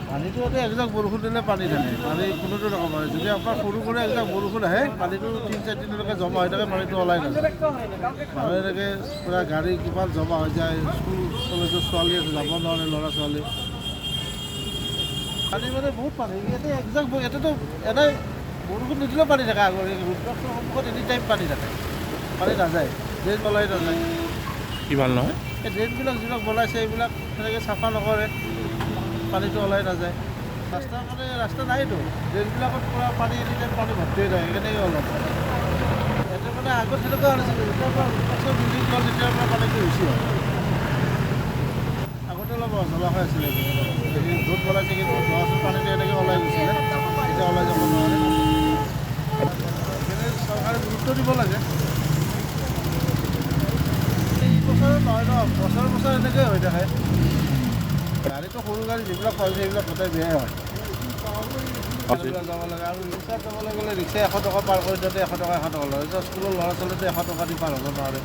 পানীটো এতিয়া একজাক বৰষুণ দিলে পানী থাকে, পানী কোনোটো ৰকম হয়। যদি আপোনাৰ সৰু কৰি একজাক বৰষুণ আহে, পানীটো 3-4 দিনলৈকে জমা হৈ থাকে, পানীটো ওলাই নাযায়। মানুহ এনেকৈ পূৰা গাড়ী কিমান জমা হৈ যায়, স্কুল কলেজৰ ছোৱালী আছে, যাব নোৱাৰে ল'ৰা ছোৱালী। পানী মানে বহুত পানী, ইয়াতে একজাক ইয়াতেতো এনেই বৰষুণ নিদিলেও পানী থাকে। আগৰ ৰুদ্ৰাক্ষৰ সন্মুখত এনি টাইম পানী থাকে, পানী নাযায়, ড্ৰেইন ওলাই নাযায়। কি ভাল নহয়? এই ড্ৰেইনবিলাক যিবিলাক বনাইছে এইবিলাক তেনেকৈ চাফা নকৰে, পানীটো ওলাই নাযায়। ৰাস্তা মানে ৰাস্তা নাইতো, ড্ৰেইনবিলাকত পূৰা পানী এনি টাইম পানী ভৰ্তি হৈ থাকে, কেনেকৈ অলপ ইয়াতে মানে আগত সেনেকুৱা নাছিলে। যেতিয়াৰ পৰা ৰুদ্ৰাক্ষৰ বিল্ডিং হ'ল তেতিয়াৰ পৰা পানীটো বেছি হয়। আগতে অলপ জলাশয় আছিলে, য'ত বনাইছে কিন্তু যোৱাচোন পানীটো এনেকৈ ওলাই গৈছিলে, এতিয়া ওলাই যাব নোৱাৰে। সেইকাৰণে চৰকাৰে গুৰুত্ব দিব লাগে। এই বছৰত নহয় ন, বছৰ এনেকৈ হৈ থাকে। গাড়ীটো সৰু গাড়ী যিবিলাক হয় সেইবিলাক গোটেই বেয়াই হয়। যাব লাগে আৰু ৰিক্সাত যাবলৈ গ'লে ৰিক্সা 100 টকা পাৰ কৰি দিওঁতে 100 টকা লয়। এতিয়া স্কুলৰ ল'ৰা ছোৱালীটো 100 টকা দি পাৰ হ'ব নোৱাৰে।